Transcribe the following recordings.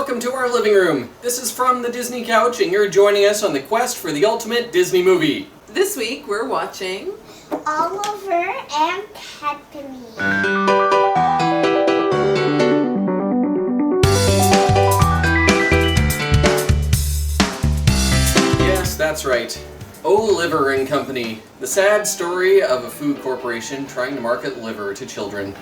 welcome to our living room. This is From the Disney Couch, and you're joining us on the quest for the ultimate Disney movie. This week we're watching Oliver and Company. Yes, that's right. Oliver and Company, the sad story of a food corporation trying to market liver to children.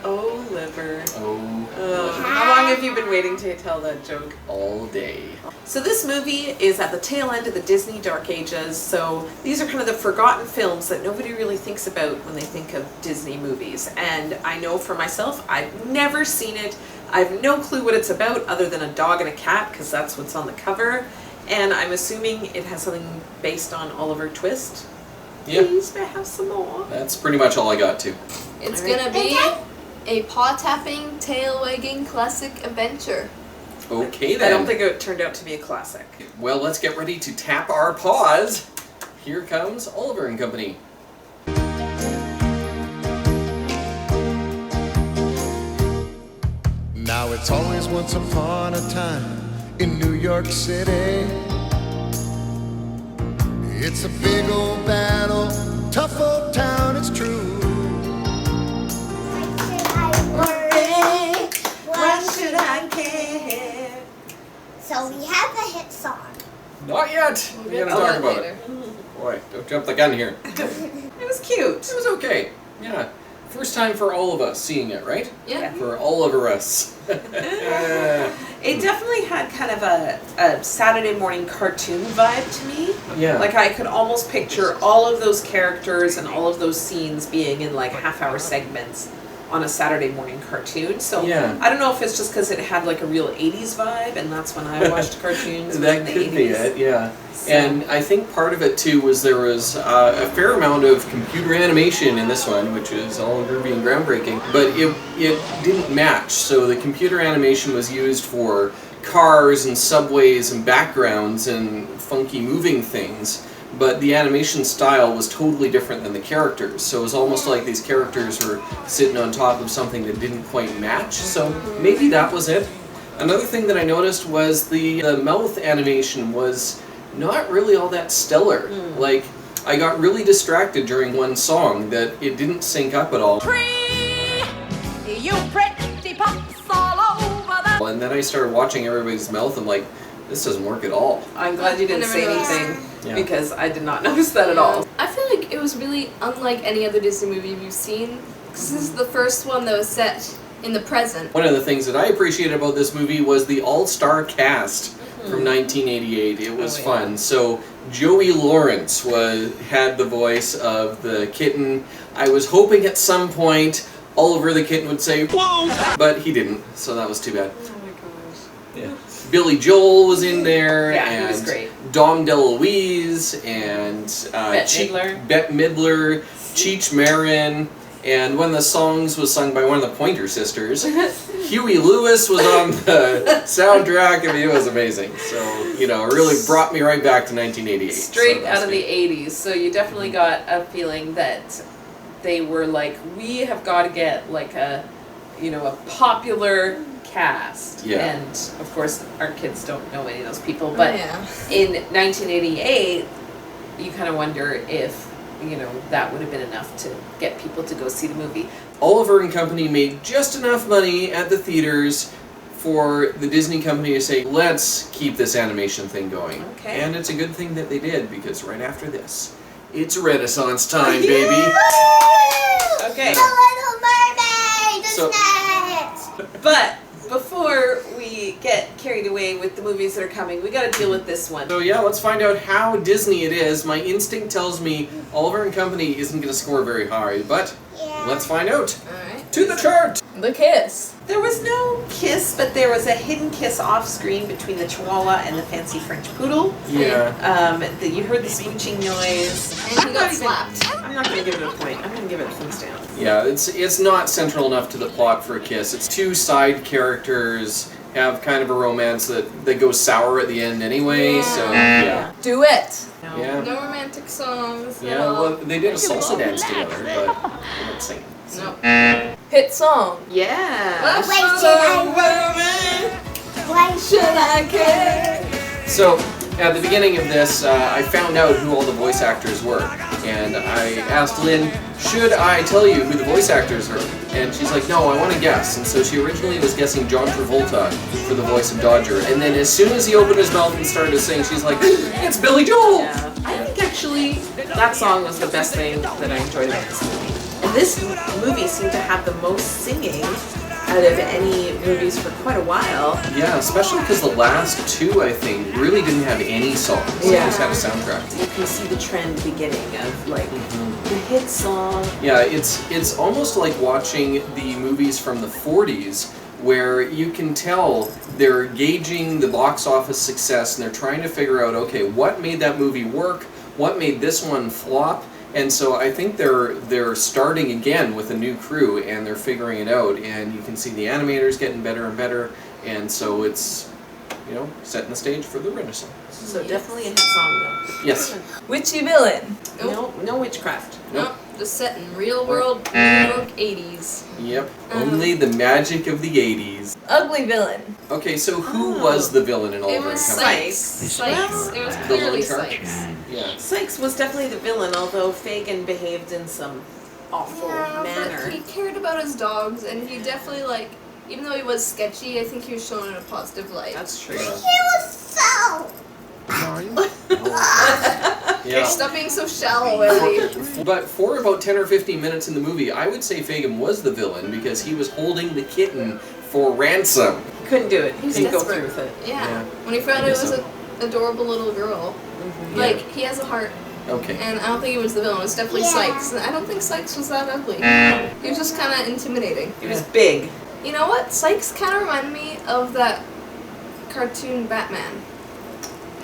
Oh, liver. Oh, How long have you been waiting to tell that joke? all day. So this movie is at the tail end of the Disney Dark Ages, so these are kind of the forgotten films that nobody really thinks about when they think of Disney movies. And I know for myself, I've never seen it. I have no clue what it's about other than a dog and a cat, because that's what's on the cover. And I'm assuming it has something based on Oliver Twist. Yep, Please, may I have some more? that's pretty much all I got to. It's Alright. gonna be a paw-tapping, tail-wagging classic adventure. Okay I then. don't think it turned out to be a classic. Well, let's get ready to tap our paws. Here comes Oliver and Company. Now it's always once upon a time in New York City. It's a big old battle, tough old town, it's true. Why should I care? So we have the hit song. Not yet. We gotta talk about it. Boy, don't jump the gun here. It was cute. It was okay. Yeah. First time for all of us seeing it, right? Yeah. For all of us. It definitely had kind of a Saturday morning cartoon vibe to me. Yeah. Like I could almost picture all of those characters and all of those scenes being in like half-hour segments on a Saturday morning cartoon. So Yeah. I don't know if it's just because it had like a real 80s vibe and that's when I watched cartoons. was in That the could be 80s. it, yeah. So- And I think part of it too was there was a fair amount of computer animation in this one, which is all groovy and groundbreaking, but it didn't match. So the computer animation was used for cars and subways and backgrounds and funky moving things, but the animation style was totally different than the characters. So it was almost like these characters were sitting on top of something that didn't quite match. So maybe that was it. Another thing that I noticed was the mouth animation was not really all that stellar. Like, I got really distracted during one song that it didn't sync up at all. You pretty pups all over the... And then I started watching everybody's mouth and like, this doesn't work at all. I'm glad you didn't never say noticed. anything Yeah. because I did not notice that at all. I feel like it was really unlike any other Disney movie we've seen, because this is the first one that was set in the present. One of the things that I appreciated about this movie was the all-star cast from 1988. It was Oh, yeah. fun. So Joey Lawrence had the voice of the kitten. I was hoping at some point Oliver the kitten would say, "Whoa!" But he didn't, so that was too bad. Oh my gosh. Yeah. Billy Joel was in there, Yeah, he and was great. Dom DeLuise, and Bette Midler. Cheech Marin, and one of the songs was sung by one of the Pointer Sisters. Huey Lewis was on the soundtrack. I mean, it was amazing. So, it really brought me right back to 1988. Straight So out that's of the good. 80s, so you definitely got a feeling that they were like, we have got to get like a popular cast. Yeah. And of course, our kids don't know any of those people, but yeah. in 1988, you kind of wonder if, that would have been enough to get people to go see the movie. Oliver and Company made just enough money at the theaters for the Disney company to say, let's keep this animation thing going. Okay. And it's a good thing that they did, because right after this, it's Renaissance time, baby. Okay. The Little Mermaid is So- next. But before we get carried away with the movies that are coming, we got to deal with this one. So yeah, let's find out how Disney it is. My instinct tells me Oliver and Company isn't going to score very high, but Yeah. let's find out. Alright. To the chart! The kiss. There was no kiss, but there was a hidden kiss off screen between the Chihuahua and the fancy French Poodle. Yeah. You heard the smooching noise. And he got slapped. I'm not going to give it a point. I'm going to give it a thumbs down. Yeah, it's not central enough to the plot for a kiss. It's two side characters have kind of a romance that goes sour at the end anyway, so yeah. Do it. No. Yeah. No romantic songs. Yeah, no. well, they did a salsa dance together, but they didn't sing. No. Hit song. Yeah. Why should I should I care? So, at the beginning of this, I found out who all the voice actors were. And I asked Lynn, should I tell you who the voice actors are? And she's like, no, I want to guess. And so she originally was guessing John Travolta for the voice of Dodger. And then as soon as he opened his mouth and started to sing, she's like, it's Billy Joel! Yeah. I think actually that song was the best thing that I enjoyed about this movie. And this movie seemed to have the most singing out of any movies for quite a while. Yeah, especially because the last two, I think, really didn't have any songs. They Yeah. just had a soundtrack. You can see the trend beginning of like the hit song. Yeah, it's almost like watching the movies from the 40s where you can tell they're gauging the box office success and they're trying to figure out, okay, what made that movie work? What made this one flop? And so I think they're starting again with a new crew and they're figuring it out, and you can see the animators getting better and better, and so it's, setting the stage for the Renaissance. So definitely a hit song though. Yes. Witchy villain. No witchcraft. Nope. Just set in real world New York 80s. Yep. Only the magic of the 80s. Ugly villain. Okay, so who was the villain in It Oliver was and Company? Sykes. Well, Sykes. It was The clearly lone shark? Sykes. Yeah. Sykes was definitely the villain, although Fagin behaved in some awful But manner. he cared about his dogs, and he definitely even though he was sketchy, I think he was shown in a positive light. That's true. He was so. Yeah. Stop being so shallow, Eddie. But for about 10 or 15 minutes in the movie, I would say Fagin was the villain because he was holding the kitten for ransom. Couldn't do it. He was Didn't go desperate. through with it. Yeah. Yeah. When he found I out it guess was so. an adorable little girl, Yeah. he has a heart, Okay. and I don't think he was the villain. It was definitely Yeah. Sykes. And I don't think Sykes was that ugly. He was just kind of intimidating. It was big. You know what? Sykes kind of reminded me of that cartoon Batman.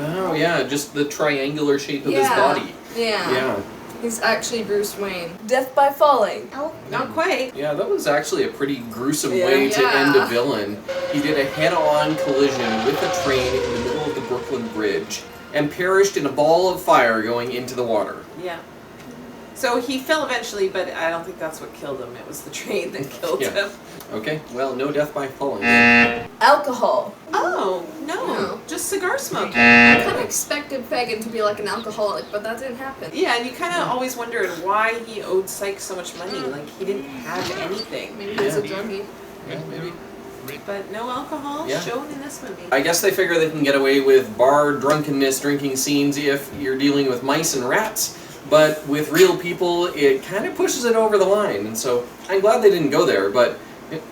Oh, yeah, just the triangular shape of his body. Yeah. Yeah. He's actually Bruce Wayne. Death by falling. Oh, Not quite. Yeah, that was actually a pretty gruesome Yeah. way to Yeah. end a villain. He did a head-on collision with a train in the middle of the Brooklyn Bridge and perished in a ball of fire going into the water. Yeah. So he fell eventually, but I don't think that's what killed him. It was the train that killed Yeah. him. Okay, well, no death by falling. Alcohol. Oh, no. No. Just cigar smoking. I kind of expected Fagin to be like an alcoholic, but that didn't happen. Yeah, and you kind of always wondered why he owed Sykes so much money. Like, he didn't have anything. Maybe he was a Yeah. junkie. Yeah, maybe. But no alcohol Yeah. shown in this movie. I guess they figure they can get away with bar drunkenness drinking scenes if you're dealing with mice and rats, but with real people it kind of pushes it over the line, and so I'm glad they didn't go there, but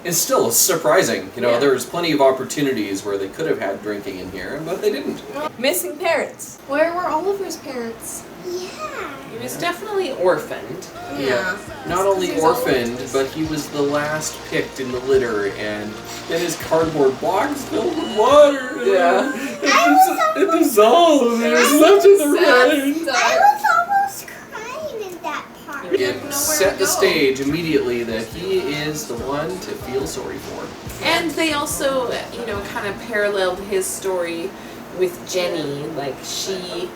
it's still surprising. Yeah. There's plenty of opportunities where they could have had drinking in here, but they didn't. Missing parents. Where were Oliver's parents? yeah. He was definitely orphaned. Yeah. Not only 'Cause he's all orphaned, autistic. but he was the last picked in the litter, and then his cardboard box filled with water. Yeah. It dissolved. It was left in the rain. I was almost crying in that part. didn't know It where set to the go. stage immediately that he is the one to feel sorry for. And they also, kind of paralleled his story with Jenny. Like, she,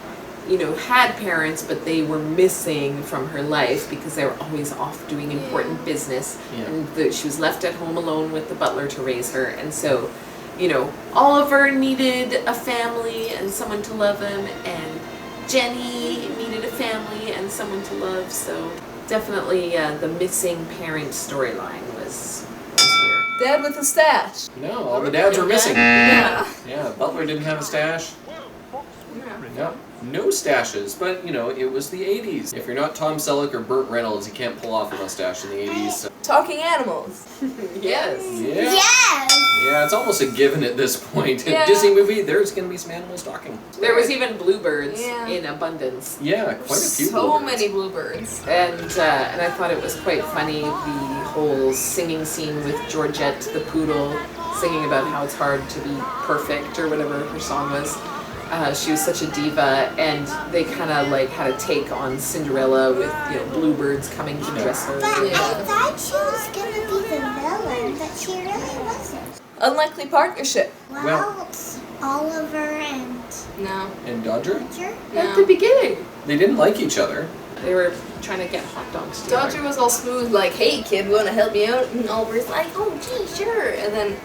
had parents, but they were missing from her life because they were always off doing important business. Yeah. And she was left at home alone with the butler to raise her. And so, Oliver needed a family and someone to love him, and Jenny needed a family and someone to love. So definitely the missing parent storyline was here. Dad with a stash. No, all the dads were missing. Yeah. Yeah, Butler didn't have a stash. Yeah. No stashes, but it was the 80s. If you're not Tom Selleck or Burt Reynolds, you can't pull off a mustache in the 80s. So. Talking animals. Yes. Yeah. Yes. Yeah, it's almost a given at this point. In a Yeah. Disney movie, there's going to be some animals talking. There was even bluebirds Yeah. in abundance. Yeah, quite a few. So bluebirds. many bluebirds. And I thought it was quite funny, the whole singing scene with Georgette the poodle singing about how it's hard to be perfect or whatever her song was. She was such a diva, and they kind of had a take on Cinderella with bluebirds coming to dress her. But Yeah. I thought she was gonna be the villain, but she really wasn't. Unlikely partnership. Well, it's Oliver and No. And Dodger? Roger. At the No. beginning, They didn't like each other. they were trying to get hot dogs together. Dodger was all smooth, like, hey kid, wanna help me out? And Oliver's like, oh gee, sure. And then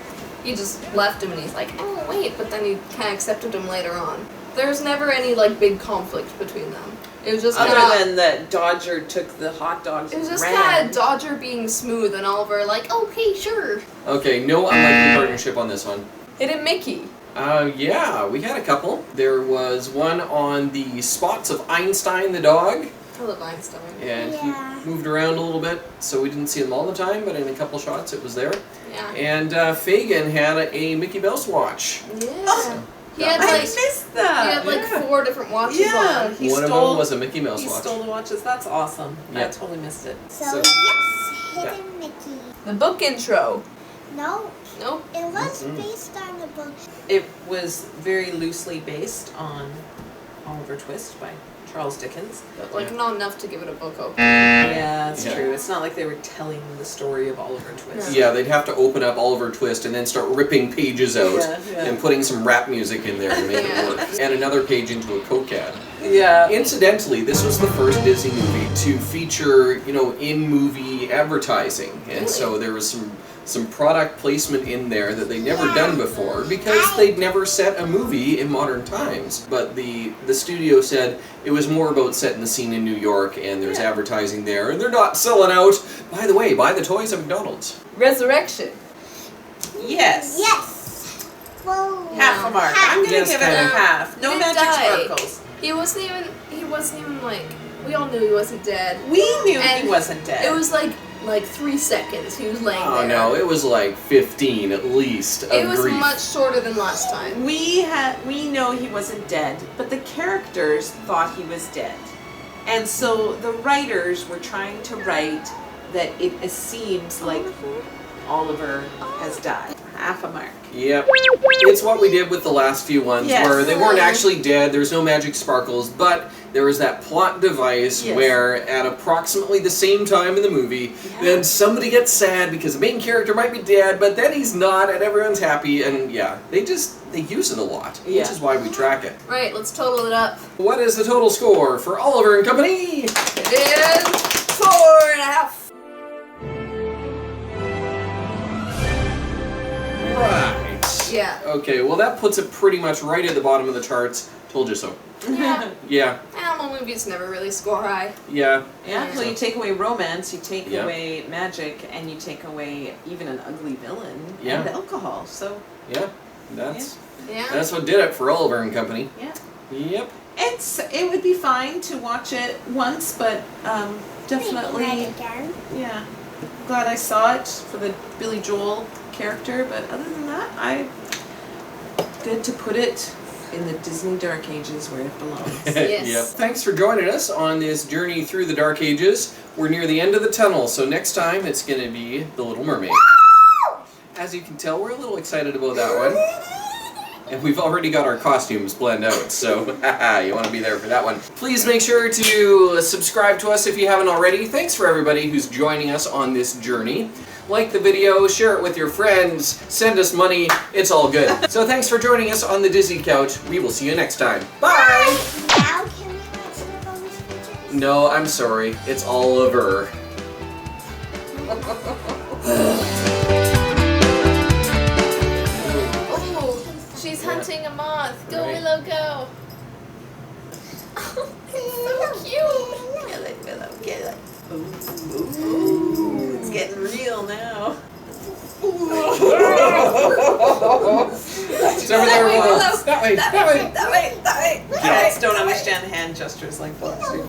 he just left him and he's like, oh wait, but then he kind of accepted him later on. There's never any like big conflict between them. It was just Other kinda, than that Dodger took the hot dogs it was and just ran. kind of Dodger being smooth and Oliver like, okay, sure. Okay, no unlikely partnership on this one. Hidden Mickey. Yeah, we had a couple. There was one on the spots of Einstein the dog, I love Einstein. and Yeah. he moved around a little bit, so we didn't see him all the time, but in a couple shots it was there. Yeah. And Fagin had a Mickey Mouse watch. Yeah. He had I like missed that. he had like Yeah. 4 different watches Yeah, on. he One of stole. them was a Mickey Mouse he watch. stole the watches. That's awesome. I Yeah. totally missed it. So, So- yes, Hidden Mickey. The book intro. No, Nope. it was Mm-mm. based on the book. It was very loosely based on Oliver Twist by Charles Dickens. But like Yeah. not enough to give it a book open. Yeah, that's Yeah. true. It's not like they were telling the story of Oliver Twist. Yeah, they'd have to open up Oliver Twist and then start ripping pages out Yeah, yeah. and putting some rap music in there to make Yeah. it work. And another page into a Coke ad. Yeah. Incidentally, this was the first Disney movie to feature, in-movie advertising. And so there was some product placement in there that they'd never done before because they'd never set a movie in modern times. But the studio said it was more about setting the scene in New York and there's Yeah. advertising there and they're not selling out. By the way, buy the toys at McDonald's. Resurrection. Yes. Yes. Whoa. Half a mark. Half. I'm gonna Yes, give it a kinda. half. No He didn't magic die. sparkles. He wasn't even like, we all knew he wasn't dead. We knew And he wasn't dead. It was like 3 seconds he was laying Oh there. no, it was like 15 at least of It was grief. much shorter than last time. We know he wasn't dead, but the characters thought he was dead. And so the writers were trying to write that it seems like Oliver has died. Half a mark. Yep. It's what we did with the last few ones Yes. where they weren't actually dead, there's no magic sparkles, but there was that plot device Yes. where at approximately the same time in the movie, then somebody gets sad because the main character might be dead, but then he's not and everyone's happy and yeah, they use it a lot, Yeah. which is why we track it. Right, let's total it up. What is the total score for Oliver and Company? It is 4.5. Right. Yeah. Okay, well that puts it pretty much right at the bottom of the charts. Told you so. Yeah. Yeah, Animal movies never really score high. yeah. Yeah, so you take away romance, you take Yeah. away magic, and you take away even an ugly villain Yeah. and alcohol. So Yeah, that's Yeah. that's what did it for Oliver and Company. yeah, Yep. it would be fine to watch it once, but definitely Again. yeah. Glad I saw it for the Billy Joel character, but other than that, good to put it in the Disney Dark Ages where it belongs. Yes. Yep. Thanks for joining us on this journey through the Dark Ages. We're near the end of the tunnel, so next time it's going to be The Little Mermaid. As you can tell, we're a little excited about that one. And we've already got our costumes blend out, so you want to be there for that one. Please make sure to subscribe to us if you haven't already. Thanks for everybody who's joining us on this journey. Like the video, share it with your friends, send us money, it's all good. So thanks for joining us on the Disney Couch. We will see you next time. Bye! Now can we watch the bonus features? No, I'm sorry. It's Oliver. Oh, she's hunting a moth. Go, Right. Willow, go. Oh, it's so cute. Get it, Willow, get it. Ooh, it's getting real now. It's over there, Willow. That way, that way. That way, that way. Cats don't understand hand gestures like dogs do.